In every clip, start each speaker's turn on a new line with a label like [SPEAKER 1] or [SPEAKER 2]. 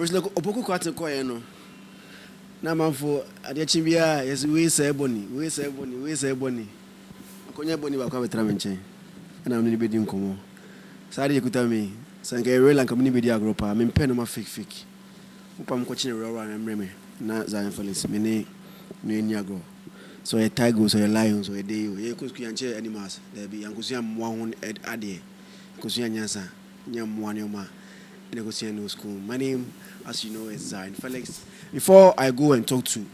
[SPEAKER 1] personally opoku kwate koye no na manfo ade chimbia yes we say Ebony akonya Ebony ba kwa betra menchen na amni be di nkomo sare yekuta me sanka real anka mni be di agropa me mpɛ no ma fake upa mko chine real na mreme na Zionfelix me ne no eni agro so a tiger so a lion so a day ye kusku yanche animals there be yankusu amwa ho ade kusu yanyansa nyamwa ne ma in school. My name, as you know, is Zionfelix. Before I go and talk to,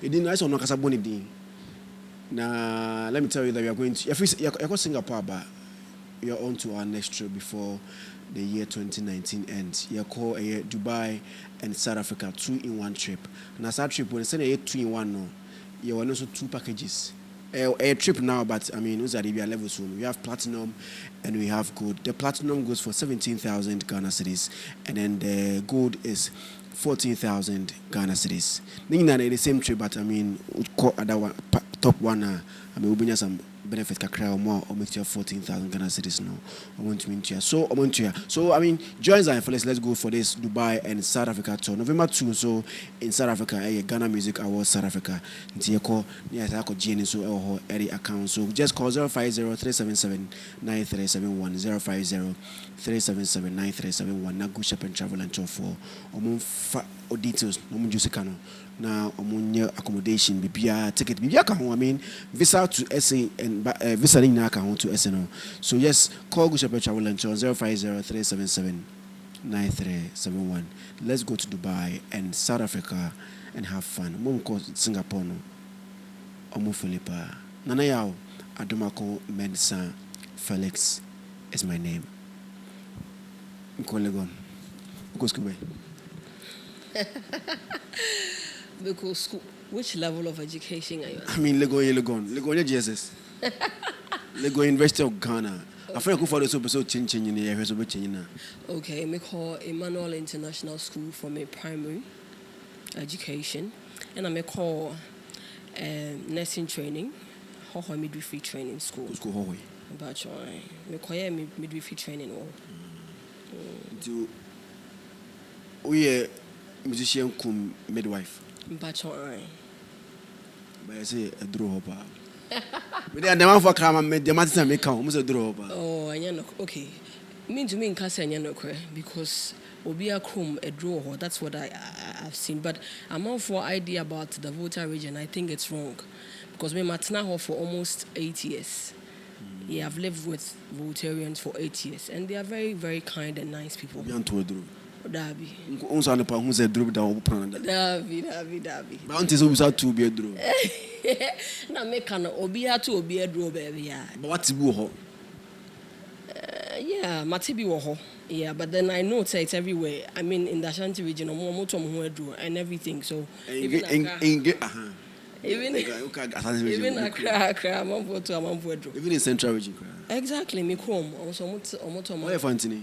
[SPEAKER 1] it didn't nice on Nakasaboni Dean. Now, let me tell you that we are going to. You're going Singapore, but we are on to our next trip before the year 2019 ends. You're called Dubai and South Africa 2-in-1 trip. Now, that trip when I say 2-in-1, no, you are also 2 packages. A trip now, but I mean, those are the level soon. We have platinum and we have gold. The platinum goes for 17,000 Ghana cedis, and then the gold is 14,000 Ghana cedis. Meaning that the same trip, but I mean, we call that one top one. I mean, we bring some benefit kakra or more, or make you 14,000 Ghana cedis now. I want to mean to you. So I mean, join Zionfelix. Let's go for this Dubai and South Africa tour. November 2. So in South Africa, Ghana Music Awards South Africa. Ntieko yes, I could GN so any account. So just call 050-377-9371 050-377-9371. Na go shop and travel and tour for details. No just kano. Now accommodation, bibia ticket, bibia ka ho. I mean visa to SA and visa in ka ho to SA no. So yes, call Go Shop Travel and Tour 050-377-9371. Let's go to Dubai and South Africa and have fun. Mom ko Singapore no. Omo Philippa. Nana yao Adomako Medsa Felix is my name. Legon.
[SPEAKER 2] Because school, which level of education are you at?
[SPEAKER 1] I mean, Legon, Jesus. Legon University of Ghana. I feel like for the super so changing in the area so changing.
[SPEAKER 2] Okay, me call Emmanuel International School for my primary education, and I may call nursing training, Hoho midwifery training school.
[SPEAKER 1] School Hoho.
[SPEAKER 2] But me call midwifery training all.
[SPEAKER 1] Do we musician cum midwife?
[SPEAKER 2] But
[SPEAKER 1] I say a draw hopper. But they are the man for come and the master make come, a draw hopper.
[SPEAKER 2] Oh, I know. Okay. Mean to me in Cassia, because Obia Krum a draw, that's what I've seen. But I'm all for idea about the Volta region. I think it's wrong. Because we Matnaho for almost 8 years. Yeah, I've lived with Voltarians for 8 years. And they are very, very kind and nice people. Dabi.
[SPEAKER 1] Unsa ne pa hu se drop down plan.
[SPEAKER 2] Dabi.
[SPEAKER 1] Ba unti so bisa to be drop.
[SPEAKER 2] Na make na obi atu obi drop baby ya.
[SPEAKER 1] But what bu ho?
[SPEAKER 2] Yeah, matibi wo ho. Yeah, but then I know it's everywhere. I mean in the Ashanti region, moto mo hu and everything. So even Accra,
[SPEAKER 1] even in Central region.
[SPEAKER 2] Exactly, me come also moto.
[SPEAKER 1] Why fantini?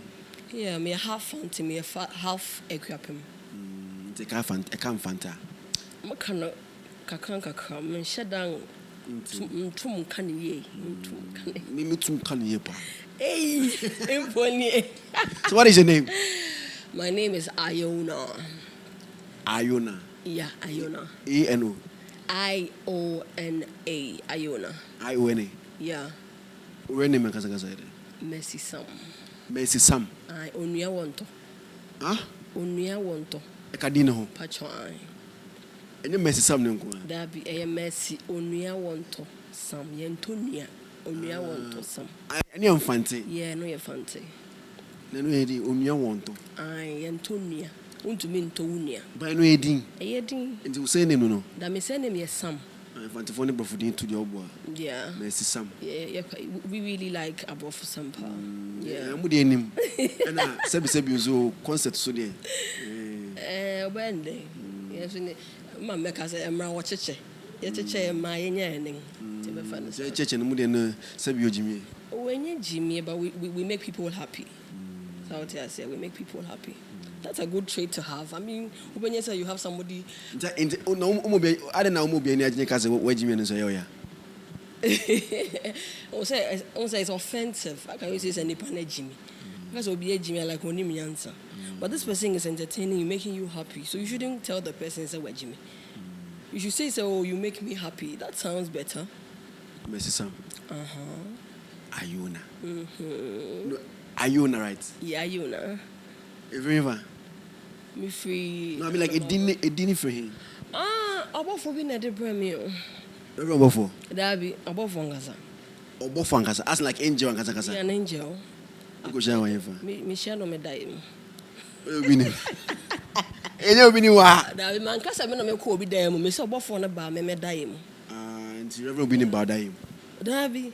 [SPEAKER 2] Yeah, me half fanti, me half equipment.
[SPEAKER 1] Take half fant, I can't fanta.
[SPEAKER 2] Makana kakran, me shut down tum can ye.
[SPEAKER 1] Me tum can ye pa.
[SPEAKER 2] Hey, Ebony.
[SPEAKER 1] So what is your name?
[SPEAKER 2] My name is Iona.
[SPEAKER 1] Iona.
[SPEAKER 2] Yeah, Iona.
[SPEAKER 1] A-N-O.
[SPEAKER 2] I-O-N-A. Iona.
[SPEAKER 1] I-O-N-A.
[SPEAKER 2] Yeah.
[SPEAKER 1] Where name is it?
[SPEAKER 2] Mercy Sam.
[SPEAKER 1] Mercy Sam.
[SPEAKER 2] I onuya wonto.
[SPEAKER 1] Huh?
[SPEAKER 2] Onuya wonto.
[SPEAKER 1] Ekadina ho.
[SPEAKER 2] Pacho ai.
[SPEAKER 1] Enye Mercy Sam ne nko.
[SPEAKER 2] Da bi eye Mercy onuya wonto. Sam yentonia. Onuya wonto Sam.
[SPEAKER 1] Enye mfante.
[SPEAKER 2] Yeah, no ye fante.
[SPEAKER 1] Na no edi onuya wonto.
[SPEAKER 2] Ai yentonia. Untumi nto unia.
[SPEAKER 1] Ba no edin.
[SPEAKER 2] Eye din.
[SPEAKER 1] Nti wo say name no.
[SPEAKER 2] Da me say name ye Sam.
[SPEAKER 1] Fante for ne brofudin to the obo.
[SPEAKER 2] Yeah.
[SPEAKER 1] Mercy Sam.
[SPEAKER 2] Yeah, we really like above Sam pa. Yeah.
[SPEAKER 1] Amu de nim. Na sebi zo concert so there.
[SPEAKER 2] Obende. Yes ni ma meka say emra wo cheche. Ye cheche ma yenya enin. Ti be fa no.
[SPEAKER 1] Cheche no mu de na sebi ojimi.
[SPEAKER 2] When Jimmy, but we make people happy. That's what I say. We make people happy. That's a good trait to have. I mean, when you say you have somebody.
[SPEAKER 1] I don't know where Jimmy and say, say
[SPEAKER 2] it's offensive. I can use this any pan Jimmy. Because will be a Jimmy like only me answer. But this person is entertaining you, making you happy. So you shouldn't tell the person say what Jimmy. You should say, oh, you make me happy. That sounds better.
[SPEAKER 1] Messi Sam. Iona.
[SPEAKER 2] Mm-hmm.
[SPEAKER 1] No, Iona, right?
[SPEAKER 2] Yeah, Iona.
[SPEAKER 1] River.
[SPEAKER 2] Me free.
[SPEAKER 1] No, I mean like it didn't for him.
[SPEAKER 2] About for being a debremio.
[SPEAKER 1] About for.
[SPEAKER 2] That be about for Gaza.
[SPEAKER 1] About for Gaza. As like angel and Gaza.
[SPEAKER 2] Yeah, an angel.
[SPEAKER 1] Go share whatever.
[SPEAKER 2] Me share no me die.
[SPEAKER 1] Ebony. Ebony wa.
[SPEAKER 2] That man kasa me no me ko obi die mu. Me say about for na ba me die mu.
[SPEAKER 1] And Reverend Ebony about die.
[SPEAKER 2] That be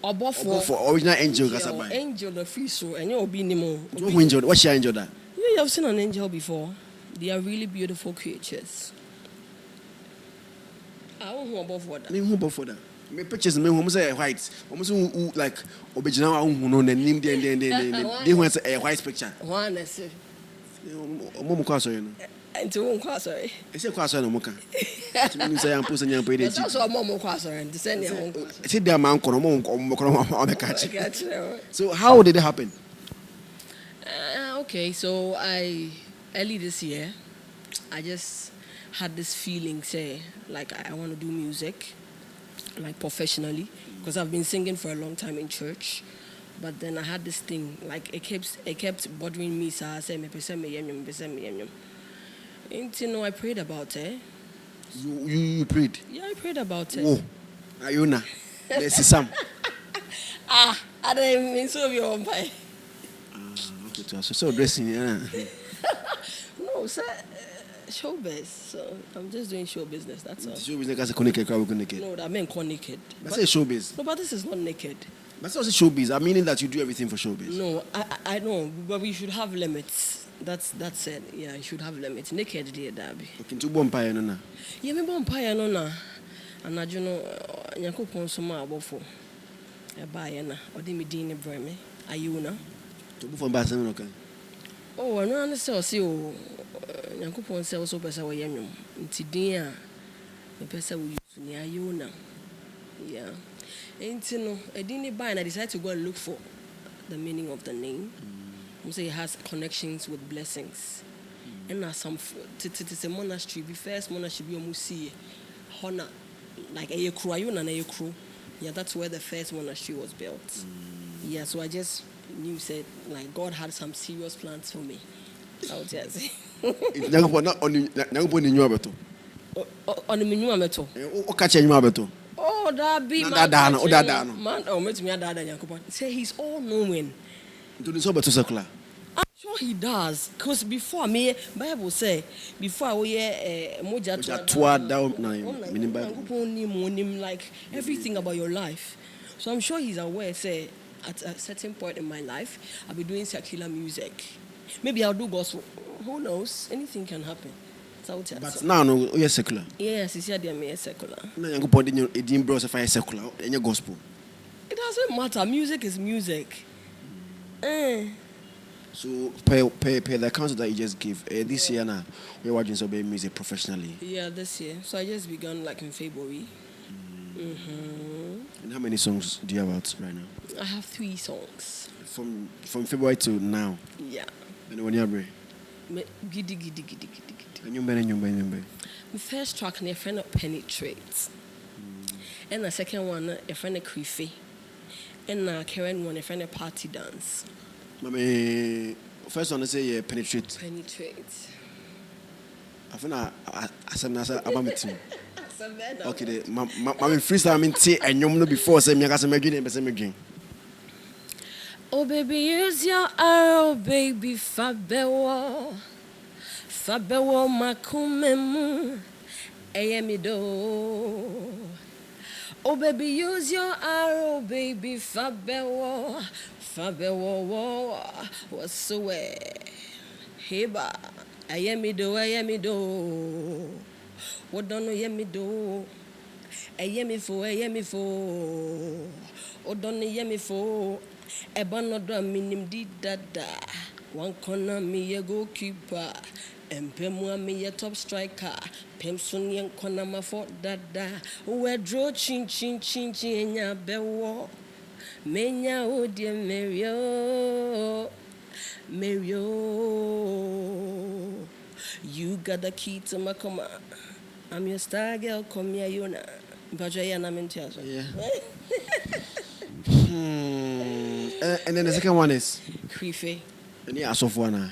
[SPEAKER 2] about for
[SPEAKER 1] original angel Gaza by.
[SPEAKER 2] Angel the free so and you obi ni mo.
[SPEAKER 1] What's your angel that?
[SPEAKER 2] You have seen an angel before. They are really beautiful creatures. I don't know about for that.
[SPEAKER 1] Me who about for that? Me pictures me who say white. Almost who like original who no name they want say a white picture.
[SPEAKER 2] One is
[SPEAKER 1] Mom kwa so you know.
[SPEAKER 2] Nti won kwa sorry.
[SPEAKER 1] E say kwa so na moka. Ti me say am post nyam pe dey.
[SPEAKER 2] That's so mom kwa sorry. Nti say ne won kwa.
[SPEAKER 1] Say there man kono mom kono catch. So how did it happen?
[SPEAKER 2] Okay, so early this year I just had this feeling say like I want to do music like professionally because I've been singing for a long time in church. But then I had this thing like it kept bothering me. So I said, me pese me yenyum. And you know, I prayed about it.
[SPEAKER 1] You prayed?
[SPEAKER 2] Yeah, I prayed about it.
[SPEAKER 1] Oh, Iona, there's some.
[SPEAKER 2] I didn't mean so your own pie.
[SPEAKER 1] Okay, so dressing, yeah.
[SPEAKER 2] No, sir. Showbiz. So I'm just doing show business. That's all.
[SPEAKER 1] Showbiz is naked.
[SPEAKER 2] No, that meant naked.
[SPEAKER 1] But say showbiz.
[SPEAKER 2] No, but this is not naked.
[SPEAKER 1] But it's also showbiz. I mean that you do everything for showbiz.
[SPEAKER 2] No, I know, but we should have limits. That's it. Yeah, you should have limits. Naked, dear Darby.
[SPEAKER 1] Okay, to bonfire no na.
[SPEAKER 2] Yeah, me bonfire no na. And I do know, Yankopon soma abofo. Buy na. Odi me din breme. Iona.
[SPEAKER 1] To bonfire ba sem no kan.
[SPEAKER 2] Oh, no understand see o. Yankopon say also pesa wo yemwom. Nti din a me pesa wo use ni Iona. Yeah. And you know, I didn't buy and I decided to go and look for the meaning of the name. I'm saying it has connections with blessings. And now some it's a monastery. The first monastery be almost honor like a crew, Iona and a crew. Yeah, that's where the first monastery was built. Yeah, so I just knew said like God had some serious plans for me. I would just say.
[SPEAKER 1] Not on the new abeto.
[SPEAKER 2] On the menu abeto.
[SPEAKER 1] O catch you abeto.
[SPEAKER 2] Oh, that be
[SPEAKER 1] man.
[SPEAKER 2] Man, oh, me dad and say he's all knowing.
[SPEAKER 1] Do this over to circular.
[SPEAKER 2] I'm sure he does. Because before me, Bible say, before we moja
[SPEAKER 1] down meaning
[SPEAKER 2] Bible. Like everything about your life. So I'm sure he's aware, say, at a certain point in my life, I'll be doing secular music. Maybe I'll do gospel. Who knows? Anything can happen.
[SPEAKER 1] But now, no, you're secular.
[SPEAKER 2] Yes, it's here. They are secular.
[SPEAKER 1] No, you go put in your bros if I secular in your gospel.
[SPEAKER 2] It doesn't matter. Music is music.
[SPEAKER 1] So, pay the council that you just give. This year now, we're watching some music professionally.
[SPEAKER 2] Yeah, this year. So I just began like in February.
[SPEAKER 1] And how many songs do you have out right now?
[SPEAKER 2] I have 3 songs.
[SPEAKER 1] From February to now.
[SPEAKER 2] Yeah.
[SPEAKER 1] And when you're
[SPEAKER 2] Giddy.
[SPEAKER 1] And you remember.
[SPEAKER 2] The first track, my friend Penetrate. And the second one, a friend Creepy. And the current one, a friend Party Dance.
[SPEAKER 1] Mommy, first one, I say Penetrate. I think I said about me too. Okay, mommy freestyle me tea and you know before say me I got some drink.
[SPEAKER 2] Oh baby, use your arrow, baby, fabewo makumemu, eyemido. Oh baby, use your arrow, baby, fabewo, what's away? Heba, eyemido. What don't know yemido? Eyemifo. Oh don't know yemifo. Ebony do minim di dada. One corner me ye goalkeeper. Empemwa me ye top striker. Pemsonian corner ma for dada. We draw chin nya bewo. Menya o dear Mario. Mario. You got the key to my coma. I'm your star girl, come here, Iona. But I'm in tears.
[SPEAKER 1] Yeah. And then the second one is
[SPEAKER 2] Creepy.
[SPEAKER 1] any asof one.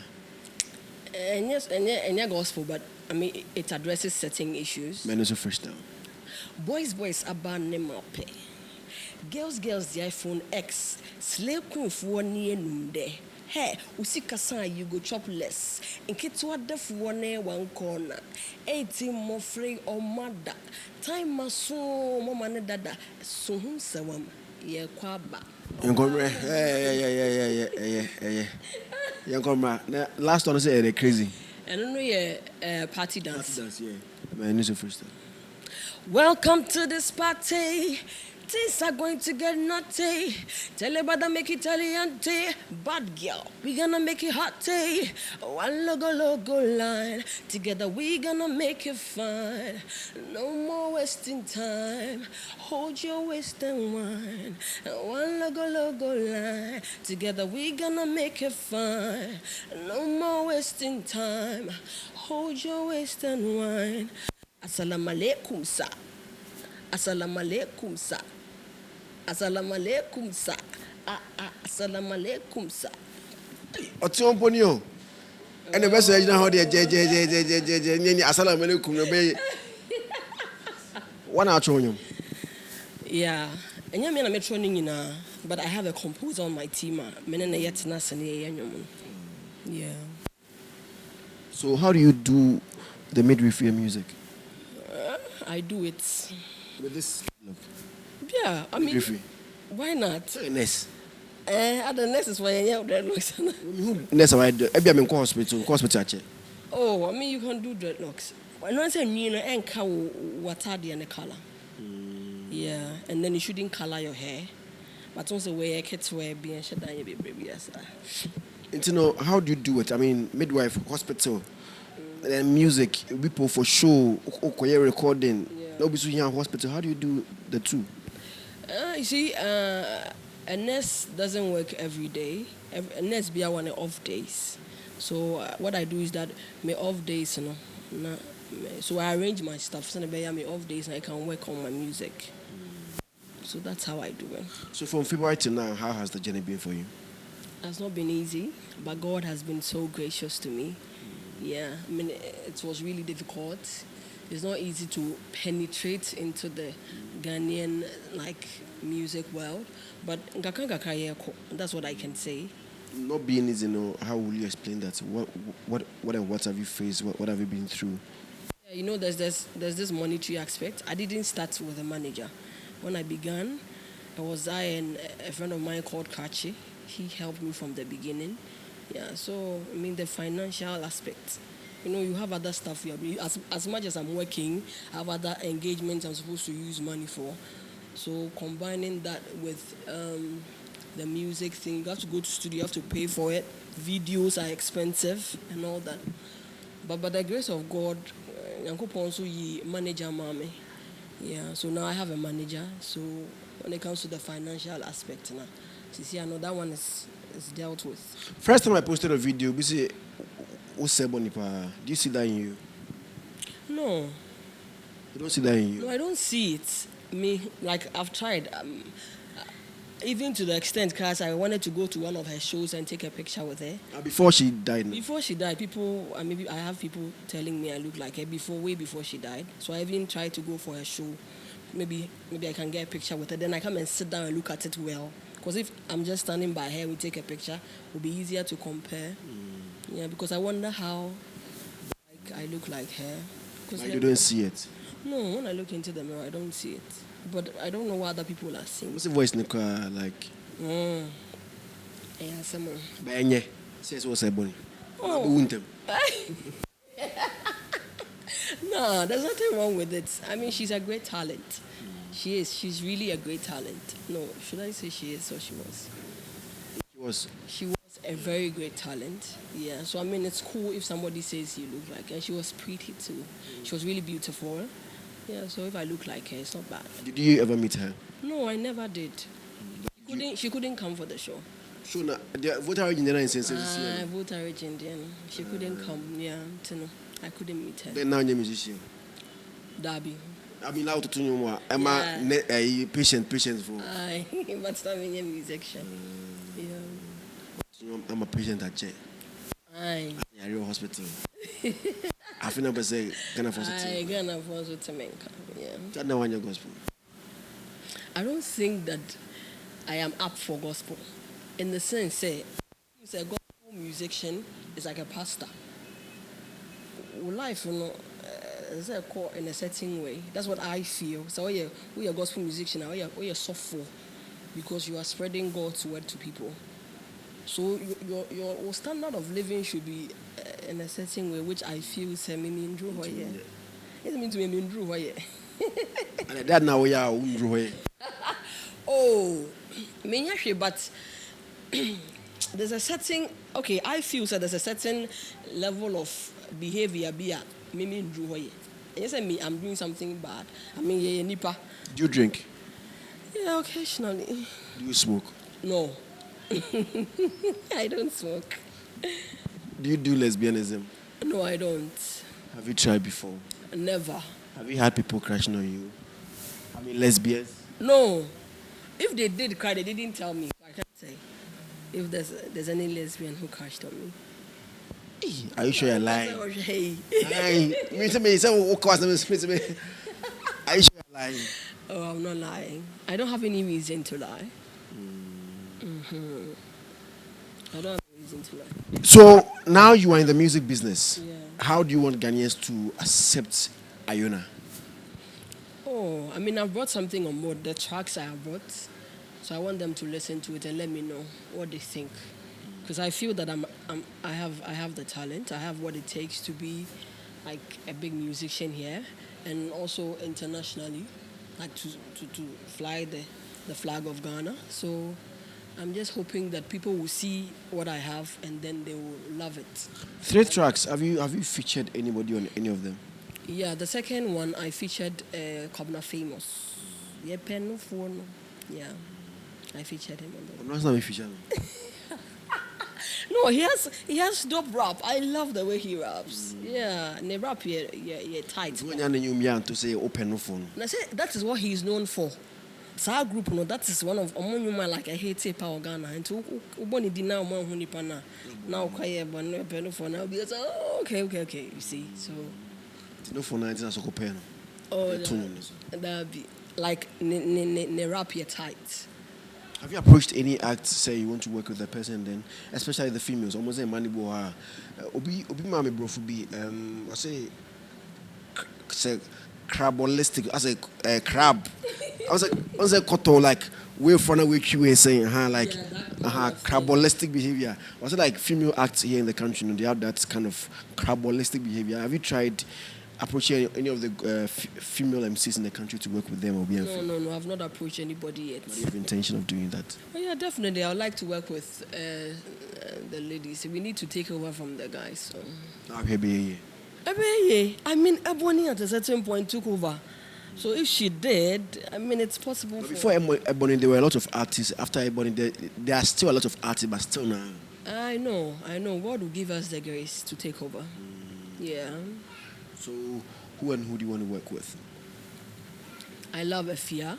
[SPEAKER 2] And yes, and yeah, gospel, but I mean, it addresses certain issues.
[SPEAKER 1] Men is the first time.
[SPEAKER 2] Boys, about name up. Girls, the iPhone X. Slave crew for near noonday. Hey, usika san you go chop less. In kitwa def one corner. 18 more free or mother. Time maso mama ne dada. So hum sewam. Ye kwaba.
[SPEAKER 1] Yeah. Last one I say crazy.
[SPEAKER 2] And I know ye party dance.
[SPEAKER 1] Yeah. Man, it's the first time.
[SPEAKER 2] Welcome to this party. Things are going to get nutty. Tell about make it Italiante. Bad girl, we gonna make it hot. One logo line. Together we gonna make it fun. No more wasting time. Hold your waist and wine. One logo line. Together we gonna make it fun. No more wasting time. Hold your waist and wine. Assalamu alaikum, sir. Assalamu alaikum, sir. Assalamu alaikum, sir. Assalamu alaikum, sir.
[SPEAKER 1] Otion ponio. And the best you know how they assalamu alaikum. One out on you.
[SPEAKER 2] Yeah. And you mean I'm training but I have a composer on my team. Yeah.
[SPEAKER 1] So how do you do the midwifery music?
[SPEAKER 2] I do it.
[SPEAKER 1] With this look.
[SPEAKER 2] Yeah, I mean,
[SPEAKER 1] Midwifery.
[SPEAKER 2] Why not?
[SPEAKER 1] Nurse.
[SPEAKER 2] The nurse is why I dreadlocks.
[SPEAKER 1] Nurse, I do. I am in hospital.
[SPEAKER 2] Oh, I mean, you can do dreadlocks. When I say me, and cow, what are the color? Yeah, and then you shouldn't color your hair. But also, where I can't wear being shut down, your baby.
[SPEAKER 1] And you know, how do you do it? I mean, midwife, hospital, and music, people for show, recording. Nobody's in hospital. How do you do the two?
[SPEAKER 2] You see, a nurse doesn't work every day. A nurse be on off days. So what I do is that my off days, so I arrange my stuff. So my off days, and I can work on my music. So that's how I do it.
[SPEAKER 1] So from February to now, how has the journey been for you?
[SPEAKER 2] It's not been easy, but God has been so gracious to me. Yeah, I mean, it was really difficult. It's not easy to penetrate into the Ghanaian music world, but that's what I can say.
[SPEAKER 1] Not being easy, how will you explain that? What have you faced? What have you been through?
[SPEAKER 2] Yeah, there's this monetary aspect. I didn't start with a manager. When I began, I and a friend of mine called Kachi. He helped me from the beginning. Yeah, so I mean the financial aspect. You have other stuff. As much as I'm working, I have other engagements I'm supposed to use money for. So combining that with the music thing, you have to go to studio, you have to pay for it. Videos are expensive and all that. But by the grace of God, manager mommy. Yeah, so now I have a manager. So when it comes to the financial aspect now, I know that one is dealt with.
[SPEAKER 1] First time I posted a video, we say, do you see that in you?
[SPEAKER 2] No.
[SPEAKER 1] You don't see that in you?
[SPEAKER 2] No, I don't see it. I've tried. Even to the extent, because I wanted to go to one of her shows and take a picture with her.
[SPEAKER 1] Before she died?
[SPEAKER 2] Before she died, I have people telling me I look like her way before she died. So I even tried to go for her show. Maybe I can get a picture with her. Then I come and sit down and look at it well. Because if I'm just standing by her, we take a picture, it will be easier to compare. Yeah, because I wonder how I look like her.
[SPEAKER 1] You don't see it?
[SPEAKER 2] No, when I look into the mirror, I don't see it. But I don't know what other people are seeing.
[SPEAKER 1] What's the voice in the car like?
[SPEAKER 2] Yeah, someone.
[SPEAKER 1] But says what's Ebony.
[SPEAKER 2] Oh. No, there's nothing wrong with it. I mean, she's a great talent. She is. She's really a great talent. No, should I say she is or she was? She was a very great talent. Yeah. So I mean, it's cool if somebody says you look like her. And she was pretty too. She was really beautiful. Yeah. So if I look like her, it's not bad.
[SPEAKER 1] Did you ever meet her?
[SPEAKER 2] No, I never did.
[SPEAKER 1] Did
[SPEAKER 2] She couldn't come for the show.
[SPEAKER 1] So now the voter Indian in sense.
[SPEAKER 2] Voter Indian. She couldn't come. Yeah, I couldn't meet her.
[SPEAKER 1] Then now you're a musician.
[SPEAKER 2] Darby.
[SPEAKER 1] I mean, now to tell you more. I'm a patient for.
[SPEAKER 2] But I'm a musician. Yeah.
[SPEAKER 1] I'm a patient at Che.
[SPEAKER 2] Aye.
[SPEAKER 1] Yeah, real hospital. I feel never say Ghana for
[SPEAKER 2] something. Ghana for something. Yeah.
[SPEAKER 1] That now one your gospel.
[SPEAKER 2] I don't think that I am up for gospel. In the sense, say a gospel musician is like a pastor. Life, is a core in a certain way. That's what I feel. So we are gospel musician. We are softful because you are spreading God's word to people. So your standard of living should be in a certain way, which I feel is a mean drew here. It means to be mean drew here.
[SPEAKER 1] And that now we are drew.
[SPEAKER 2] Oh, but there's a certain I feel so there's a certain level of behavior me drew here. You say me, I'm doing something bad. I mean, yeah, nipa.
[SPEAKER 1] Do you drink?
[SPEAKER 2] Yeah, occasionally.
[SPEAKER 1] Do you smoke?
[SPEAKER 2] No. I don't smoke.
[SPEAKER 1] Do you do lesbianism?
[SPEAKER 2] No, I don't.
[SPEAKER 1] Have you tried before?
[SPEAKER 2] Never.
[SPEAKER 1] Have you had people crashing on you? I mean, lesbians?
[SPEAKER 2] No. If they did cry, they didn't tell me. I can't say if there's any lesbian who crashed on me.
[SPEAKER 1] Are you sure you're lying?
[SPEAKER 2] Hey.
[SPEAKER 1] Are you sure you're lying?
[SPEAKER 2] Oh, I'm not lying. I don't have any reason to lie. I don't have any reason to lie.
[SPEAKER 1] So now you are in the music business.
[SPEAKER 2] Yeah.
[SPEAKER 1] How do you want Ghanaians to accept Iona?
[SPEAKER 2] Oh, I mean, I've brought something on board. The tracks I have brought, so I want them to listen to it and let me know what they think. Because I feel that I have the talent. I have what it takes to be like a big musician here, and also internationally, like to fly the flag of Ghana. So I'm just hoping that people will see what I have and then they will love it.
[SPEAKER 1] 3 tracks. Have you featured anybody on any of them?
[SPEAKER 2] Yeah, the second one I featured Kobna Famous. Yeah, I featured him on that.
[SPEAKER 1] I'm not featured.
[SPEAKER 2] No, he has dope rap. I love the way he raps. Yeah, and the rap here tight.
[SPEAKER 1] To say open phone.
[SPEAKER 2] And I say that is what he is known for. So our group, that is one of like a hate power Ghana. And to Ebony dinner man who nipana now quiet but no pen for now because okay. You see, so
[SPEAKER 1] no for 19 as a pen.
[SPEAKER 2] Oh, that be like ne rap here tight.
[SPEAKER 1] Have you approached any act say you want to work with the person then, especially the females? Almost a money boy. Obi mami bro for be I say crabolistic. I say crab. I say koto like way front of which you were saying like crabolistic behavior. Was it like female acts here in the country? They have that kind of crabolistic behavior. Have you tried approaching any of the female MCs in the country to work with them or be
[SPEAKER 2] No, I've not approached anybody yet.
[SPEAKER 1] But you have intention of doing that?
[SPEAKER 2] Oh, yeah, definitely. I would like to work with the ladies. We need to take over from the guys. So. I mean, Ebony at a certain point took over. So if she did, I mean, it's possible.
[SPEAKER 1] But before Ebony, there were a lot of artists. After Ebony, there are still a lot of artists, but still now.
[SPEAKER 2] I know. God will give us the grace to take over. Yeah.
[SPEAKER 1] So, who and who do you want to work with?
[SPEAKER 2] I love Efia.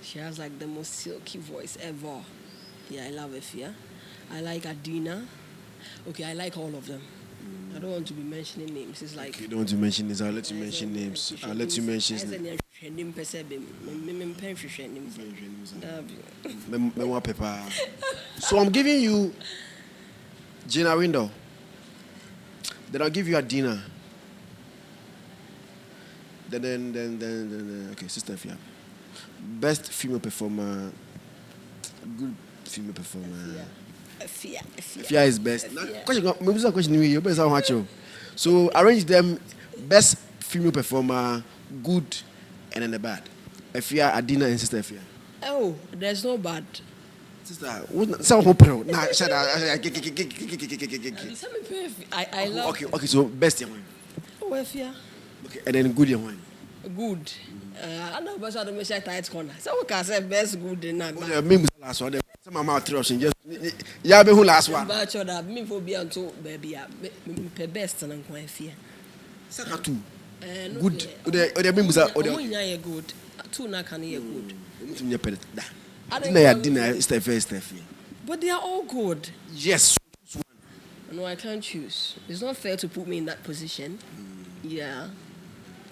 [SPEAKER 2] She has like the most silky voice ever. Yeah, I love Efia. I like Adina. Okay, I like all of them. I don't want to be mentioning names. It's like...
[SPEAKER 1] You don't want to mention names. I'll let you mention names. I'll let you mention names. So I'm giving you Gina Window. Then I'll give you Adina. Then okay, Sister Fia. Best female performer. Good female performer. Fia is best. Question. So arrange them best female performer, good, and then the bad. Fia, Adina, and Sister Fia.
[SPEAKER 2] Oh, there's no bad.
[SPEAKER 1] Sister, some hope. Nah, shut up.
[SPEAKER 2] I love.
[SPEAKER 1] Okay. So best one.
[SPEAKER 2] Oh, Fia.
[SPEAKER 1] Okay, and then good one.
[SPEAKER 2] Good. I know but I don't make tight corner. So we can say best good in that.
[SPEAKER 1] Oh, me last one. Some of my option just yeah, be who last one.
[SPEAKER 2] But you that me for be until baby me best and I'm fear.
[SPEAKER 1] Second two.
[SPEAKER 2] Good.
[SPEAKER 1] Ode me musa ode.
[SPEAKER 2] Omo good. Two na can hear good.
[SPEAKER 1] Mutum nye pere da. Dinner Steph.
[SPEAKER 2] But they are all good.
[SPEAKER 1] Yes.
[SPEAKER 2] No, I can't choose. It's not fair to put me in that position. Yeah.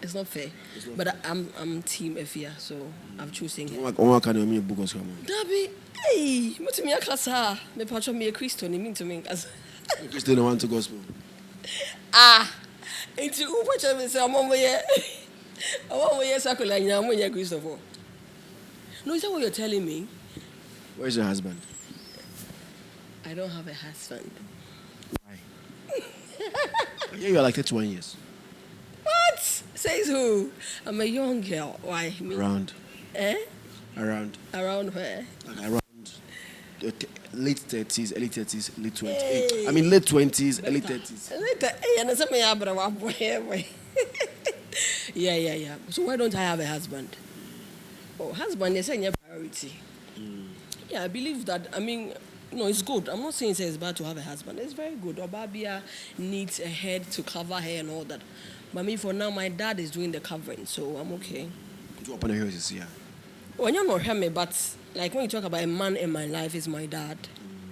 [SPEAKER 2] It's not fair. But I'm team Efia, so I'm choosing him.
[SPEAKER 1] One can you book us come.
[SPEAKER 2] Dabi, hey, what me akasa? Me patron me a Christian, mean to me as
[SPEAKER 1] Christian want to gospel.
[SPEAKER 2] Into who patron me say I'm on way. I want way circle and I'm with Christopher. No, is that what you're telling me?
[SPEAKER 1] Where's your husband?
[SPEAKER 2] I don't have a husband.
[SPEAKER 1] Why? Yeah, you're like 31 years.
[SPEAKER 2] What? Says who? I'm a young girl. Why? Me?
[SPEAKER 1] Around.
[SPEAKER 2] Around where?
[SPEAKER 1] Like around late 30s, early 30s, late 20s.
[SPEAKER 2] Hey.
[SPEAKER 1] I mean late 20s, early 30s.
[SPEAKER 2] And some yeah. So why don't I have a husband? Oh, husband is a priority. Yeah, I believe that. I mean, no, it's good. I'm not saying it's bad to have a husband. It's very good. Obabia needs a head to cover her and all that. But me, for now, my dad is doing the covering, so I'm okay.
[SPEAKER 1] You open the hills, yeah.
[SPEAKER 2] When you're not hear me, but like when you talk about a man in my life, is my dad.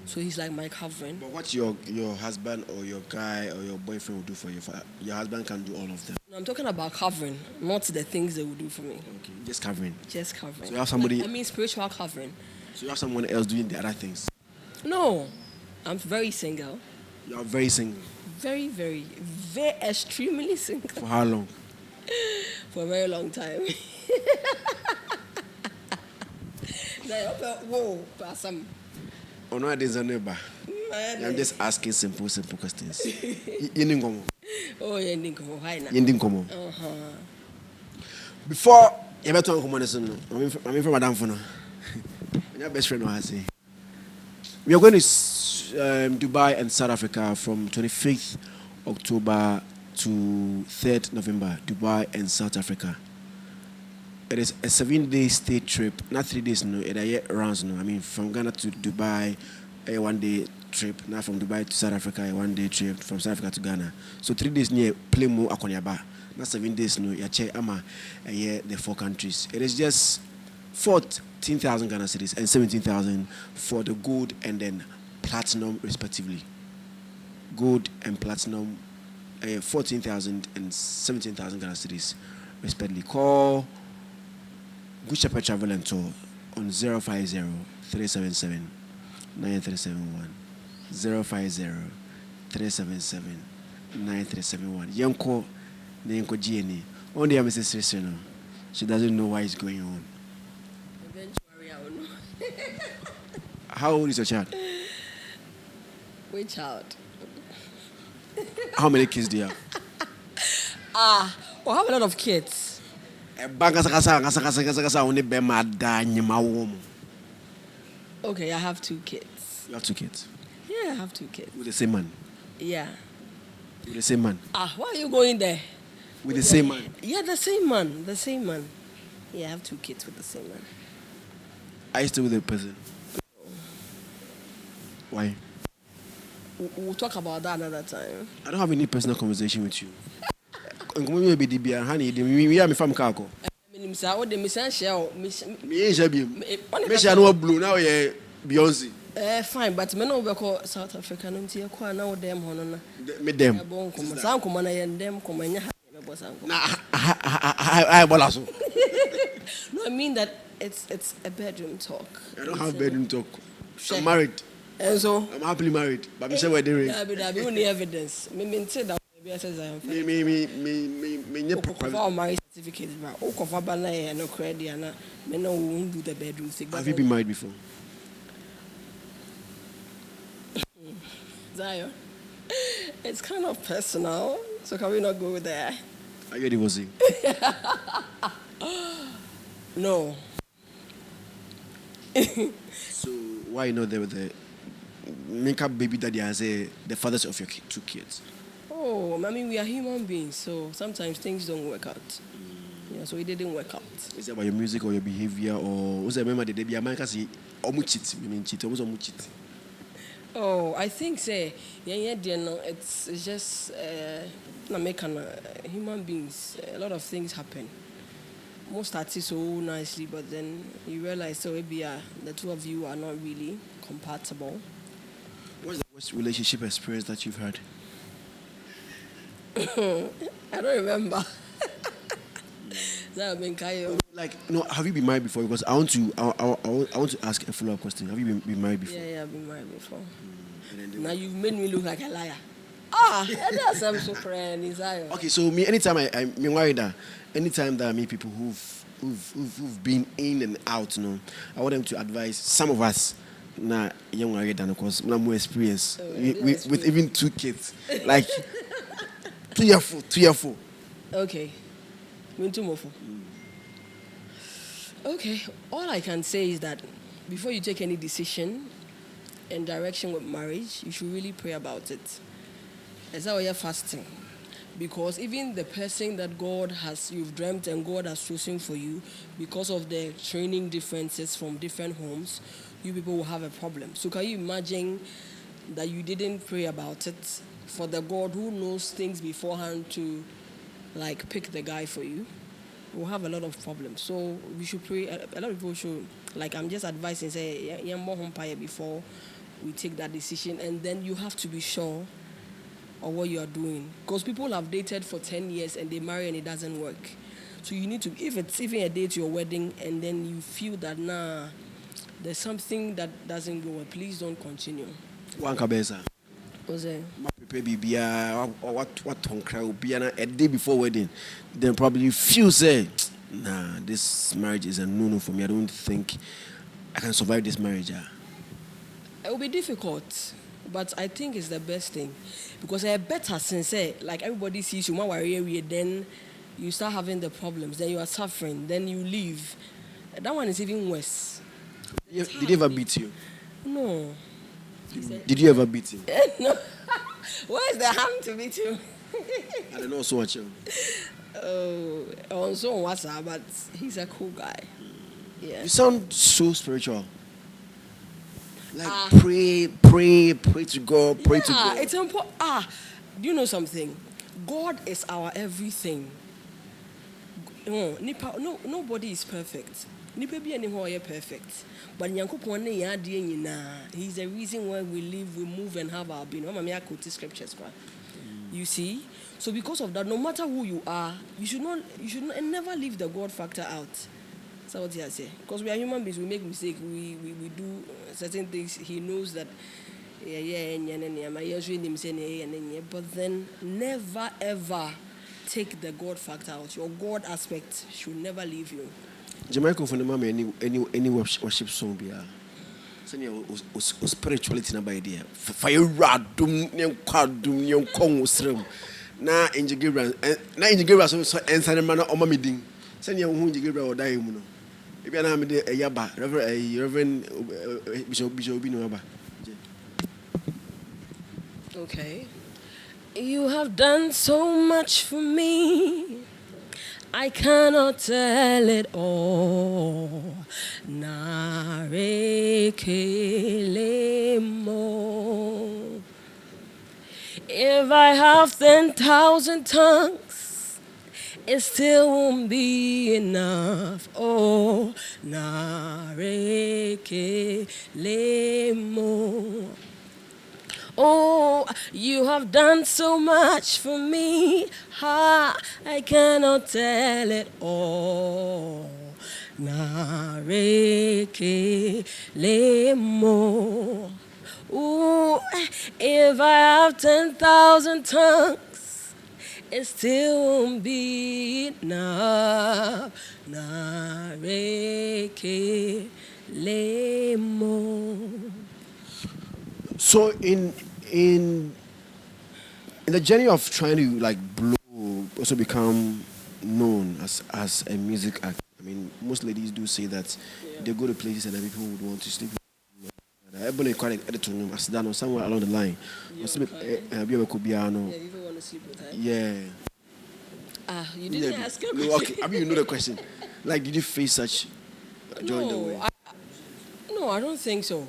[SPEAKER 2] So he's like my covering.
[SPEAKER 1] But what your husband or your guy or your boyfriend will do for you, your husband can do all of them.
[SPEAKER 2] No, I'm talking about covering, not the things they will do for me.
[SPEAKER 1] Okay, just covering.
[SPEAKER 2] Just covering.
[SPEAKER 1] So you have somebody.
[SPEAKER 2] Like, I mean spiritual covering.
[SPEAKER 1] So you have someone else doing the other things.
[SPEAKER 2] No, I'm very single.
[SPEAKER 1] You are very single.
[SPEAKER 2] Very, very, very extremely single.
[SPEAKER 1] For how long?
[SPEAKER 2] For a very long time. Whoa, some.
[SPEAKER 1] Oh no, there's a neighbor. I'm just asking simple questions. Yendinkomo.
[SPEAKER 2] Oh, Yendinkomo.
[SPEAKER 1] Yendinkomo. Before you better talk about this, I'm from Madam Fono. Your best friend was saying. We are going to Dubai and South Africa from 25th October to 3rd November. Dubai and South Africa. It is a 7-day stay trip, not 3 days. No, it is rounds. No, I mean from Ghana to Dubai, a 1-day trip. Now from Dubai to South Africa, a 1-day trip. From South Africa to Ghana. So 3 days near play more akonyaba. Not 7 days. No, ya che ama the 4 countries. It is just 14,000 Ghana cedis and 17,000 for the gold and then platinum respectively. Gold and platinum, 14,000 and 17,000 Ghana cedis respectively. Call Good Shepherd Travel and Tour on 050-377-9371. 050-377-9371. Yanko Nenko Gieni. Only a Mrs. Christian. She doesn't know what is going on.
[SPEAKER 2] Eventually, I will know.
[SPEAKER 1] How old is your child?
[SPEAKER 2] Which child?
[SPEAKER 1] How many kids do you have?
[SPEAKER 2] I have a lot of kids. Okay, I have 2 kids.
[SPEAKER 1] You have 2 kids?
[SPEAKER 2] Yeah, I have 2 kids.
[SPEAKER 1] With the same man?
[SPEAKER 2] Yeah.
[SPEAKER 1] With the same man?
[SPEAKER 2] Why are you going there?
[SPEAKER 1] With the same man?
[SPEAKER 2] Yeah, the same man. The same man. Yeah, I have 2 kids with the same man.
[SPEAKER 1] Are you still with the person? Why?
[SPEAKER 2] We'll talk about that another time.
[SPEAKER 1] I don't have any personal conversation with you. Beyonce.
[SPEAKER 2] Fine, but me no be South Africa no ntia kwa na odem hono na.
[SPEAKER 1] Me dem.
[SPEAKER 2] San kuma na yendem kuma nya ha me bo san.
[SPEAKER 1] Na I bola so.
[SPEAKER 2] No, I mean that it's a bedroom talk.
[SPEAKER 1] I don't have bedroom talk. I'm married.
[SPEAKER 2] And so
[SPEAKER 1] I'm happily married. But me say wedding ring.
[SPEAKER 2] That be only evidence. Me say that be say Zionfelix.
[SPEAKER 1] Me nye
[SPEAKER 2] for marriage certificate bra. O kofa ba na e no credit na me no won't do the bedroom thing.
[SPEAKER 1] Have you been married before?
[SPEAKER 2] Zion. It's kind of personal, so can we not go there?
[SPEAKER 1] Are you divorcing?
[SPEAKER 2] No.
[SPEAKER 1] So why not there with the make-up baby daddy as the fathers of your 2 kids?
[SPEAKER 2] Oh, I mean, we are human beings, so sometimes things don't work out. Yeah, so it didn't work out.
[SPEAKER 1] Is it about your music or your behavior or was it remember the baby America say cheat? I mean cheat, almost cheat.
[SPEAKER 2] Oh, I think say it's just human beings. A lot of things happen. Most artists so nicely, but then you realize so maybe the two of you are not really compatible.
[SPEAKER 1] What's the worst relationship experience that you've had?
[SPEAKER 2] I don't remember. That been
[SPEAKER 1] Like, no, have you been married before? Because I want to ask a follow-up question. Have you been married before?
[SPEAKER 2] Yeah, I've been married before. Now you've made me look like a liar. That's I'm so crying.
[SPEAKER 1] Okay, so me anytime I'm married, anytime that I meet people who've been in and out, you know, I want them to advise some of us. Nah, young married than of course, more experience with even 2 kids, like 2 year four.
[SPEAKER 2] Okay, Okay, all I can say is that before you take any decision in direction with marriage, you should really pray about it. Is that why you're fasting? Because even the person that you've dreamt and God has chosen for you, because of the training differences from different homes, you people will have a problem. So can you imagine that you didn't pray about it for the God who knows things beforehand to like pick the guy for you? We'll have a lot of problems. So we should pray. A lot of people should, like I'm just advising, say, before we take that decision. And then you have to be sure of what you are doing. Because people have dated for 10 years and they marry and it doesn't work. So you need to, if it's even a day to your wedding and then you feel that, there's something that doesn't go well, please don't continue. What's that?
[SPEAKER 1] A day before wedding, then probably you feel say, nah, this marriage is a no for me. I don't think I can survive this marriage.
[SPEAKER 2] It will be difficult, but I think it's the best thing because I better since like everybody sees you, then you start having the problems, then you are suffering, then you leave. That one is even worse.
[SPEAKER 1] Did he ever beat you?
[SPEAKER 2] No.
[SPEAKER 1] Did you ever beat him?
[SPEAKER 2] No. Where's the harm to beat you?
[SPEAKER 1] I don't know so much.
[SPEAKER 2] Also on WhatsApp, but he's a cool guy. Yeah.
[SPEAKER 1] You sound so spiritual. Like pray to God, pray to God.
[SPEAKER 2] It's important. Do you know something? God is our everything. Nobody is perfect. Nipa bi anywhere perfect. But Nyankopon ne ya de nyina. He's the reason why we live, we move and have our being. Mama me quote scriptures. You see? So because of that, no matter who you are, you should never leave the God factor out. That's what I say. Because we are human beings, we make mistakes, we do certain things. He knows that but then never ever take the God factor out. Your God aspect should never leave you.
[SPEAKER 1] Jamaica for the mama any worship song be spirituality na by idea. Fire radum nyam kwadum nyam kong na injigibra so ensane ma na omamidin. Send you hu injigibra odai mu no. Ebi na me de eyaba Reverend Bishop Obi no aba.
[SPEAKER 2] Okay. You have done so much for me. I cannot tell it all. Narekelemo. If I have 10,000 tongues, it still won't be enough. Oh, narekelemo. Oh, you have done so much for me. I cannot tell it all. Narekelemo. Ooh, if I have 10,000 tongues, it still won't be enough. Narekelemo.
[SPEAKER 1] So in the journey of trying to like blow, also become known as a music act. I mean, most ladies do say that they go to places and then people would want to sleep. Ebony quite editor room, as done somewhere along the line.
[SPEAKER 2] Yeah, people want to sleep with her.
[SPEAKER 1] Yeah.
[SPEAKER 2] You didn't ask a
[SPEAKER 1] No, okay. I mean, you know the question. Like, did you face such during the way?
[SPEAKER 2] No, I don't think so.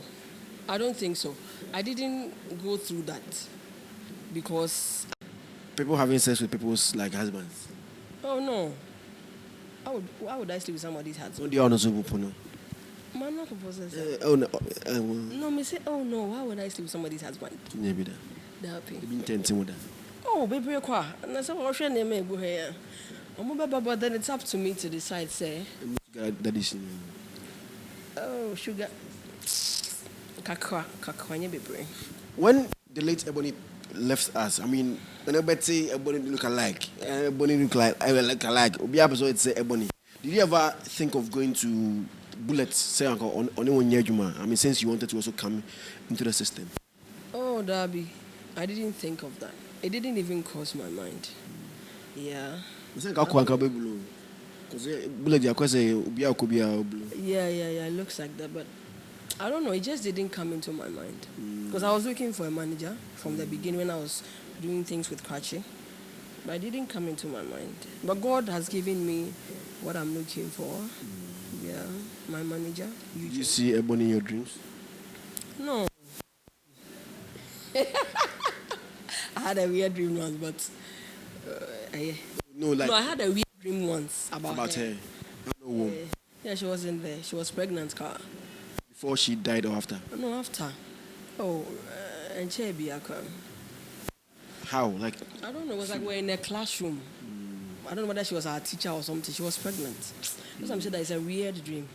[SPEAKER 2] I don't think so. I didn't go through that because.
[SPEAKER 1] People having sex with people's like husbands.
[SPEAKER 2] Oh no. Why would I sleep with somebody's husband?
[SPEAKER 1] So they are not so no.
[SPEAKER 2] Man, not proposals.
[SPEAKER 1] Oh no.
[SPEAKER 2] No, me say, oh no. Why would I sleep with somebody's husband?
[SPEAKER 1] Maybe that.
[SPEAKER 2] Happy.
[SPEAKER 1] You've been tempting with that.
[SPEAKER 2] Oh, baby, qua. And I said, "What's your name?" Go here. But then it's up to me to decide. Say.
[SPEAKER 1] That is.
[SPEAKER 2] Oh, sugar. Kakwa, baby.
[SPEAKER 1] When the late Ebony left us, I mean, when everybody say Ebony look alike, Ebony look like I will look alike. Obi episode say Ebony. Did you ever think of going to Bullet? Say on one year, Juma. I mean, since you wanted to also come into the system.
[SPEAKER 2] Oh, Darby, I didn't think of that. It didn't even cross my mind. Yeah. Yeah, it looks like that, but I don't know, it just didn't come into my mind. Because I was looking for a manager from the beginning when I was doing things with Kachi, but it didn't come into my mind. But God has given me what I'm looking for. Yeah, my manager.
[SPEAKER 1] Did you see Ebony in your dreams?
[SPEAKER 2] No. I had a weird dream once, but
[SPEAKER 1] No,
[SPEAKER 2] I had a weird dream once about her. Yeah, she wasn't there. She was pregnant, car.
[SPEAKER 1] Before she died or after?
[SPEAKER 2] No, after. Oh, and she be
[SPEAKER 1] How? Like?
[SPEAKER 2] I don't know. It was like we're in a classroom. I don't know whether she was our teacher or something. She was pregnant. Because I'm saying that it's a weird dream.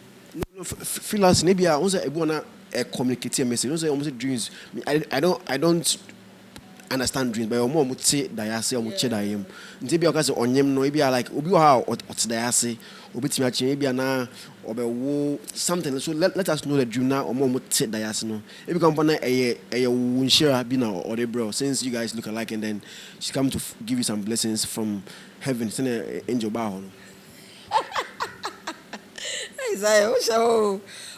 [SPEAKER 1] No, Felix, maybe I want to communicate a message. I don't say dreams. I don't understand dreams, but more would say that I say that I am. Maybe because on him, no, maybe I like obi how what's that I say, obi to maybe na or something. So let us know the dream now, or more would say that I say no. If you come on a share be now or the bro, since you guys look alike, and then she's come to give you some blessings from heaven, send an angel bow.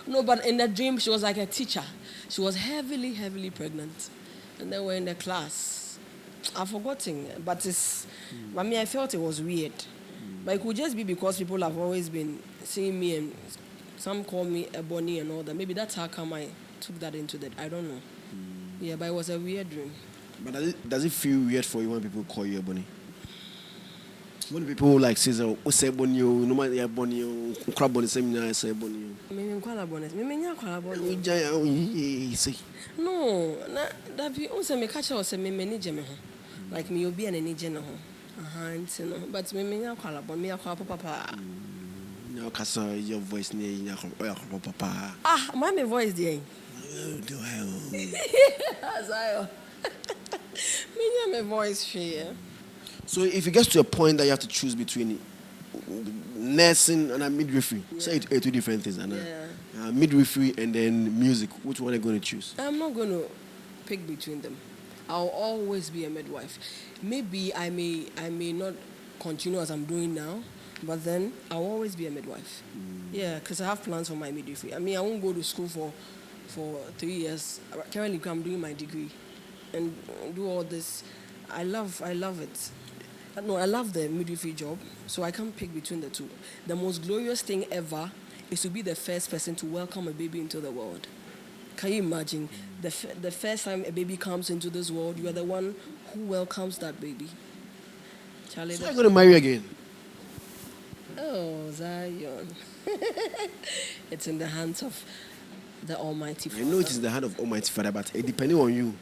[SPEAKER 2] No, but in the dream she was like a teacher. She was heavily pregnant. And then we're in the class. I've forgotten, but I felt it was weird. But it could just be because people have always been seeing me and some call me Ebony and all that. Maybe that's how come I took that into that. I don't know. Yeah, but it was a weird dream.
[SPEAKER 1] But does it feel weird for you when people call you Ebony? When people like say, "Oh, say Ebony, no matter Ebony, crab on the same say Ebony."
[SPEAKER 2] No, that be also me catch us me manage me like me obi an enije no ho but me kwala bon me akwa papa
[SPEAKER 1] no kasa your voice near papa
[SPEAKER 2] my voice there
[SPEAKER 1] do I
[SPEAKER 2] Zion me my voice fear.
[SPEAKER 1] So if it gets to a point that you have to choose between nursing and midwifery, say two different things, and midwifery and then music, which one are you going to choose?
[SPEAKER 2] I'm not going to pick between them. I'll always be a midwife. Maybe I may not continue as I'm doing now, but then I'll always be a midwife. Yeah, because I have plans for my midwifery. I mean, I won't go to school for 3 years. Currently, I'm doing my degree and do all this. I love it. No, I love the midwifery job, so I can't pick between the two. The most glorious thing ever is to be the first person to welcome a baby into the world. Can you imagine? The first time a baby comes into this world, you are the one who welcomes that baby. Charlie,
[SPEAKER 1] so I'm going to marry again?
[SPEAKER 2] Oh, Zion. It's in the hands of the Almighty Father.
[SPEAKER 1] I know it is in the hand of Almighty Father, but it depending on you.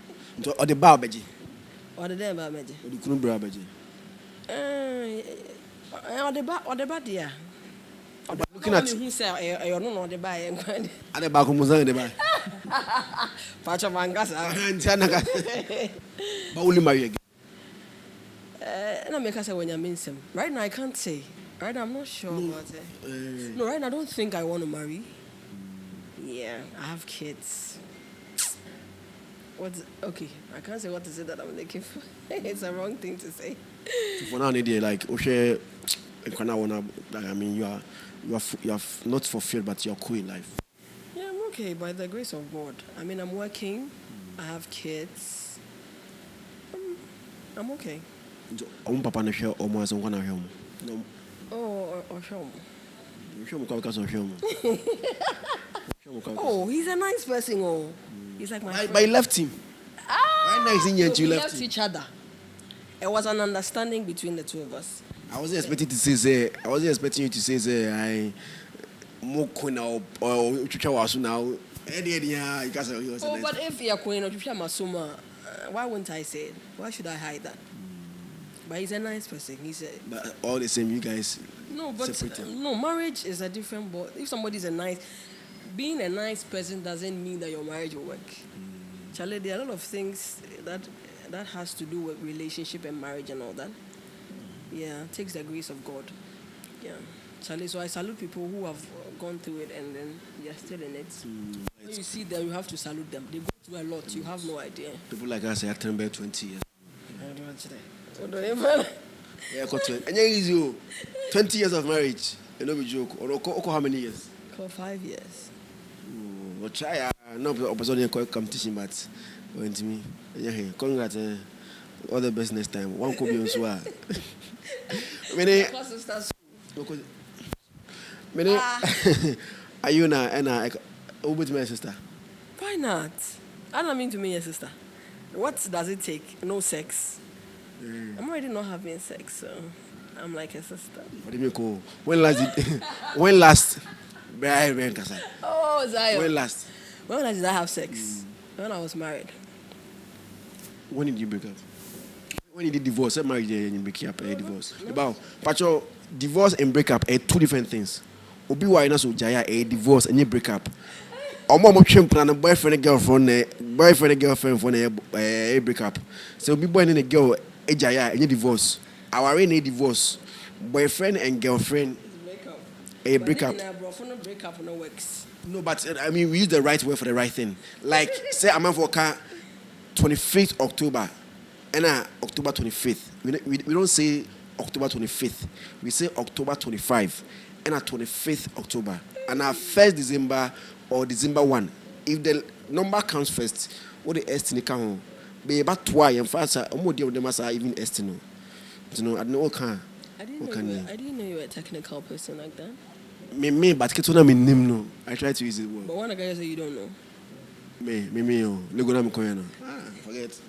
[SPEAKER 1] Or the bar, Beji.
[SPEAKER 2] Or the day about Beji.
[SPEAKER 1] Or the Kunubra, Beji.
[SPEAKER 2] Or the bad, yeah.
[SPEAKER 1] Looking at
[SPEAKER 2] who say I don't know the buy and
[SPEAKER 1] the back of Muzan, the buy.
[SPEAKER 2] Patch of Angasa.
[SPEAKER 1] But will you marry again?
[SPEAKER 2] And I make us say when you mean some. Right now, I can't say. Right now, I'm not sure about it. No, right now, I don't think I want to marry. Yeah, I have kids. Okay, I can't say what to say that I'm looking for. It's a wrong thing to say.
[SPEAKER 1] So for now, like, Oshe, I mean, you are not fulfilled, but you're cool in life.
[SPEAKER 2] Yeah, I'm okay by the grace of God. I mean, I'm working. I have kids. I'm okay.
[SPEAKER 1] Papa na share almost one No.
[SPEAKER 2] or show.
[SPEAKER 1] Oh,
[SPEAKER 2] He's a nice person. Oh, he's like my friend.
[SPEAKER 1] But he left him.
[SPEAKER 2] Ah,
[SPEAKER 1] Why nice in
[SPEAKER 2] no,
[SPEAKER 1] you
[SPEAKER 2] we
[SPEAKER 1] left
[SPEAKER 2] left
[SPEAKER 1] him?
[SPEAKER 2] each other. It was an understanding between the two of us.
[SPEAKER 1] I wasn't expecting to say. I wasn't expecting you to say. I more now or Chucha was now.
[SPEAKER 2] Oh, but if you're queen of Masuma, why wouldn't I say it? Why should I hide that? But he's a nice person. He's a.
[SPEAKER 1] But all the same, you guys.
[SPEAKER 2] No, but no, marriage is a different. But if somebody's being a nice person doesn't mean that your marriage will work. Charlie, there are a lot of things that has to do with relationship and marriage and all that. Yeah, it takes the grace of God. Yeah, Charlie. So I salute people who have gone through it and then they're still in it. When you see them, you have to salute them. They go through a lot. You have no idea.
[SPEAKER 1] People like us, I turned back 20 years. Yeah, 20 years of marriage. You know, we joke. Or how many years?
[SPEAKER 2] 5 years.
[SPEAKER 1] We'll try. No, opportunity competition, but going to me. Yeah, congrats. All the best next time. One could be on Swa. Iona and with my sister.
[SPEAKER 2] Why not? I don't mean to me, your sister. What does it take? No sex. I'm already not having sex, so I'm like a sister.
[SPEAKER 1] What do you mean, cool? When last?
[SPEAKER 2] Oh, Zion.
[SPEAKER 1] When last
[SPEAKER 2] did I have sex? When I was married.
[SPEAKER 1] When did you break up? When you did divorce, marriage and you break up, divorce. About Pacho, divorce and breakup are two different things. Obi why not so jaya a divorce and you break up. Or more plan a boyfriend and girlfriend for a breakup. So be boy and a girl a jaya and you divorce. Our a divorce. Boyfriend and girlfriend a breakup.
[SPEAKER 2] Breakup no works.
[SPEAKER 1] No, but I mean we use the right word for the right thing. Like say I'm for 25th October and October 25th. We don't say October 25th. We say October 25 and 25th October. And 1st December or December 1. If the number comes first, what the estimate can be about twice and faster, or more of them are even estimate. You know, I don't know what can.
[SPEAKER 2] I didn't know you were a technical person like that.
[SPEAKER 1] Me, but Ketona me name no. I try to use it word.
[SPEAKER 2] But one guy say you don't know.
[SPEAKER 1] Me, Legona me koyana. Forget.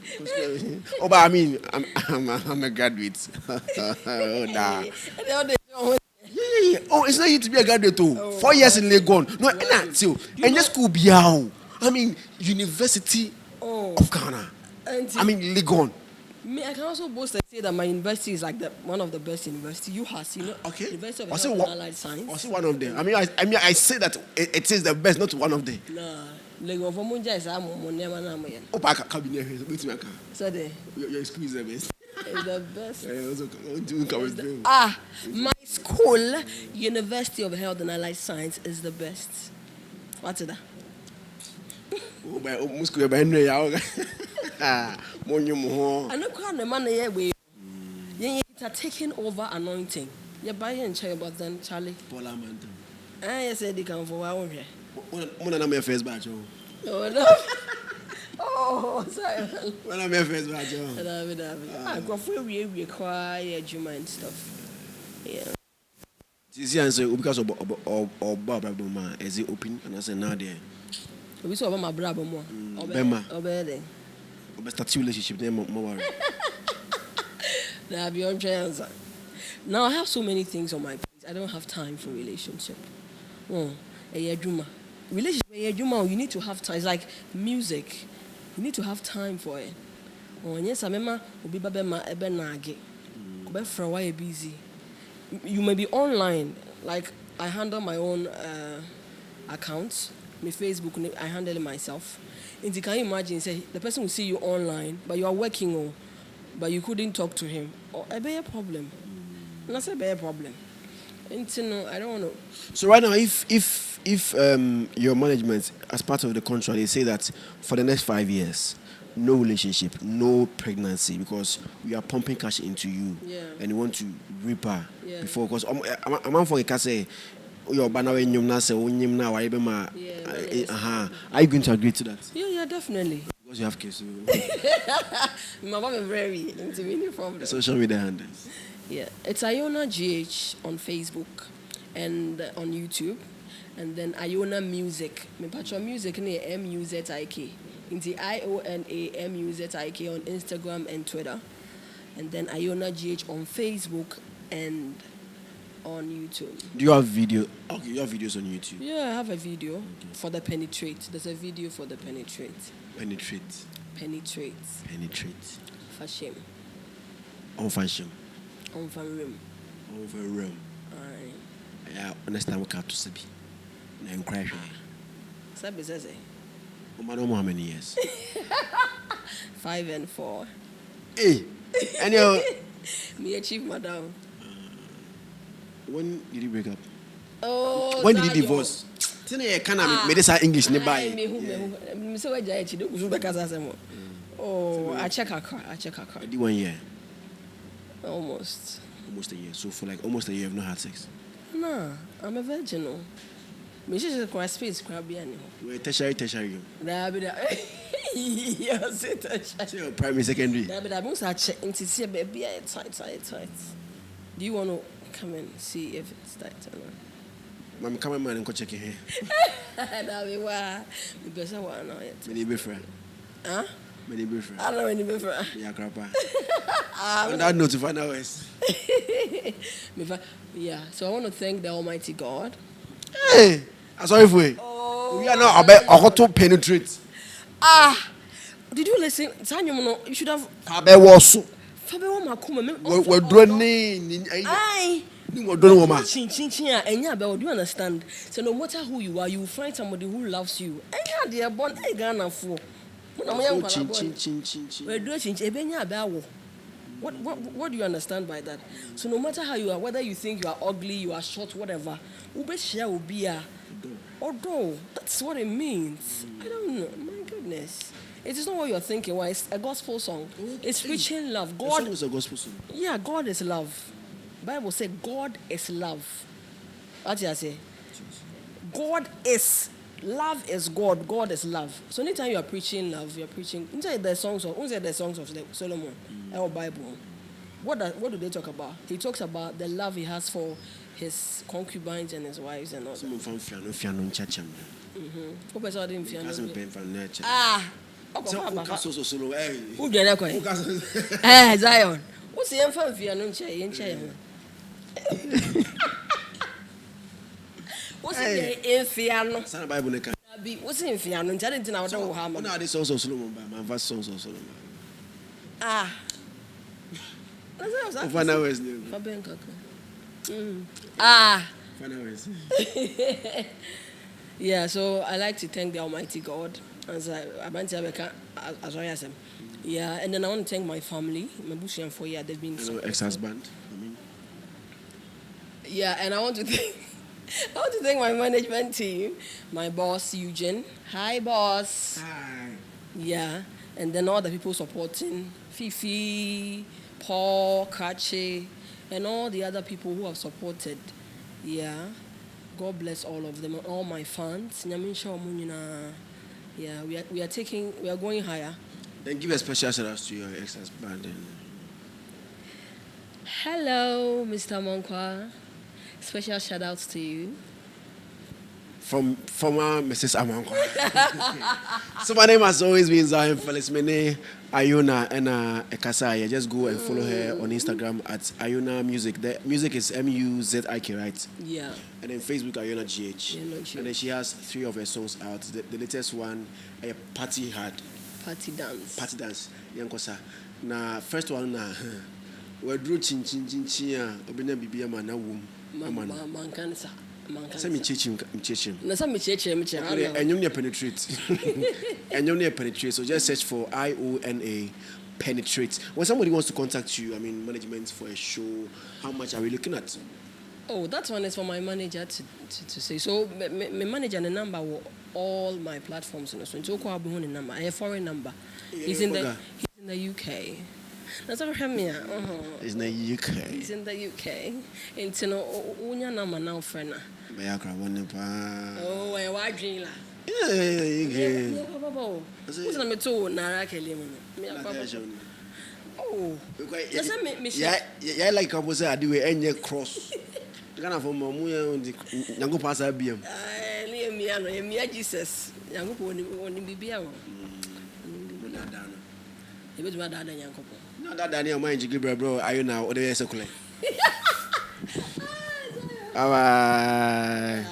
[SPEAKER 1] Oh, but I mean, I'm a graduate. Oh, nah. Oh, it's not you to be a graduate too. 4 years in Legon. No, not too. And your school be out. I mean, University of Ghana. I mean, Legon.
[SPEAKER 2] Me, I can also boast and say that my university is like one of the best universities. You have seen it.
[SPEAKER 1] Okay.
[SPEAKER 2] University of Health and Allied Science.
[SPEAKER 1] Also one of them. I say that it is the best, not one of them.
[SPEAKER 2] Nah. Legon for Munja is a money man.
[SPEAKER 1] Oh, I can't be there.
[SPEAKER 2] So there.
[SPEAKER 1] Your school is the best.
[SPEAKER 2] It's the best. My school, University of Health and Allied Science, is the best. What's that?
[SPEAKER 1] Oh, my school, by Henry. I
[SPEAKER 2] know quite a man here way. It's a taking over anointing. You're buying and check about then, Charlie. I said they come for our here.
[SPEAKER 1] When I'm your first batch.
[SPEAKER 2] Oh, no. Oh, sorry.
[SPEAKER 1] When I'm your first batch.
[SPEAKER 2] I go for we require Juma and stuff. Yeah.
[SPEAKER 1] This answer because of Barbara Boma is it open and I said now there.
[SPEAKER 2] We saw my brother more.
[SPEAKER 1] Obey. Start relationship then more worry.
[SPEAKER 2] Now be on chance. Now I have so many things on my plate. I don't have time for relationship. Relationship, you need to have time. It's like music. You need to have time for it. Yes, I remember busy. You may be online. Like I handle my own accounts. My Facebook, I handle it myself. And you can imagine, say the person will see you online, but you are working, but you couldn't talk to him. Or a bad problem. That's a bad problem. And I don't know.
[SPEAKER 1] So right now, if your management, as part of the contract, they say that for the next 5 years, no relationship, no pregnancy, because we are pumping cash into you, and you want to reap her before. Because I'm for a case. Your banner when you now say now are you going to agree to that?
[SPEAKER 2] Yeah, definitely.
[SPEAKER 1] Because you have kids.
[SPEAKER 2] My mom is very into me from
[SPEAKER 1] the social media handles.
[SPEAKER 2] Yeah, it's Iona GH on Facebook and on YouTube, and then Iona Music. Me patron music ne MUZIK. Into IONAMUZIK on Instagram and Twitter, and then Iona GH on Facebook and on YouTube.
[SPEAKER 1] Do you have video? Okay, you have videos on YouTube.
[SPEAKER 2] Yeah, I have a video for the penetrate. There's a video for the penetrate.
[SPEAKER 1] Penetrate.
[SPEAKER 2] For shame.
[SPEAKER 1] On fashion.
[SPEAKER 2] On for room.
[SPEAKER 1] Over room.
[SPEAKER 2] Aye.
[SPEAKER 1] Yeah, understand what to say. I'm crashing.
[SPEAKER 2] Sabi says
[SPEAKER 1] I don't know how many years.
[SPEAKER 2] 5 and 4.
[SPEAKER 1] Hey, and you.
[SPEAKER 2] Me achieve madam.
[SPEAKER 1] When did you break up?
[SPEAKER 2] Oh.
[SPEAKER 1] When did you divorce? Tell can I this English nearby?
[SPEAKER 2] Me say why jai chi do kuzu beka sa mo. Oh, I check her car.
[SPEAKER 1] I did 1 year.
[SPEAKER 2] Almost
[SPEAKER 1] a year. So for like almost a year, I've not had sex.
[SPEAKER 2] Nah, I'm a virgin. No. Me just cry space crab be any.
[SPEAKER 1] We're tertiary.
[SPEAKER 2] That be that. Yes, tertiary.
[SPEAKER 1] So primary, secondary.
[SPEAKER 2] That be that. Most I check into see a baby tight. Do you want to come and see if it's tight or not?
[SPEAKER 1] Mama, come on, and go check it here.
[SPEAKER 2] That be why. Me better one now yet.
[SPEAKER 1] My boyfriend.
[SPEAKER 2] Huh?
[SPEAKER 1] My boyfriend.
[SPEAKER 2] I don't know any better.
[SPEAKER 1] Yeah, grandpa. On that note, to find out
[SPEAKER 2] yeah, so I want to thank the Almighty God.
[SPEAKER 1] Hey, I'm sorry for it.
[SPEAKER 2] Oh,
[SPEAKER 1] we are not about to penetrate.
[SPEAKER 2] Did you listen? You should have.
[SPEAKER 1] Fabe was.
[SPEAKER 2] We're
[SPEAKER 1] droning.
[SPEAKER 2] Aye.
[SPEAKER 1] Do you
[SPEAKER 2] understand? So no matter who you are, you will find somebody who loves you. And they are born a Ghana for. What do you understand by that? So no matter how you are, whether you think you are ugly, you are short, whatever, will be a although that's what it means. I don't know. My goodness. It is not what you're thinking. Why? It's a gospel song. It's preaching love. God
[SPEAKER 1] is a gospel song.
[SPEAKER 2] Yeah, God is love. Bible says God is love. What did I say? God is love is God. God is love. So anytime you are preaching love, you are preaching. Inside the songs of Solomon, our Bible. What do they talk about? He talks about the love he has for his concubines and his wives and all that. Zion. What's the infant? What's the Fiano?
[SPEAKER 1] Son of Bible.
[SPEAKER 2] What's in Fiano? Telling to now, don't have
[SPEAKER 1] now this also Solomon by my first songs of Solomon. One hour's new.
[SPEAKER 2] Yeah, so I like to thank the Almighty God as yeah, and then I want to thank my family, my Bushian for they've been
[SPEAKER 1] ex-husband.
[SPEAKER 2] Yeah, and I want to thank my management team, my boss Eugene. Hi, boss.
[SPEAKER 1] Hi.
[SPEAKER 2] Yeah, and then all the people supporting Fifi, Paul, Kache, and all the other people who have supported. Yeah, God bless all of them, all my fans. Yeah, we are going higher.
[SPEAKER 1] Then give a special shout out to your ex-husband.
[SPEAKER 2] Hello, Mr. Monkwa. Special shout outs to you.
[SPEAKER 1] From former Mrs. Amankwa. So my name has always been Zionfelix. My name Iona and Ekasaya. Just go and follow her on Instagram at Iona Music. The music is MUZIK, right?
[SPEAKER 2] Yeah.
[SPEAKER 1] And then Facebook Iona GH. And then she has 3 of her songs out. The latest one, a Party Dance. Yankosa. Na first one na we drew chin obina bibia ma na wom.
[SPEAKER 2] Mankansa.
[SPEAKER 1] Say me chechim.
[SPEAKER 2] Na say me chechim.
[SPEAKER 1] Enyum ne penetrate. So just search for IONA penetrate. When somebody wants to contact you, I mean management for a show, how much are we looking at?
[SPEAKER 2] Oh, that one is for my manager to say. So my manager the number will all my platforms in the so number, a foreign number. He's in the UK. That's what I'm here.
[SPEAKER 1] He's in the UK.
[SPEAKER 2] He's in the UK. Into no unya number now friend. Oh, I watch you.
[SPEAKER 1] Yeah.
[SPEAKER 2] Who's number 2? Nara Kelly. Oh.
[SPEAKER 1] Yeah, like I was saying, I do any cross. You can't have a momu, Yango pass IBM.
[SPEAKER 2] Near Jesus. Young won't be beer. It was my dad and Yanko.
[SPEAKER 1] No, that Daniel mind you give bro, Iona, or the circle. Bye.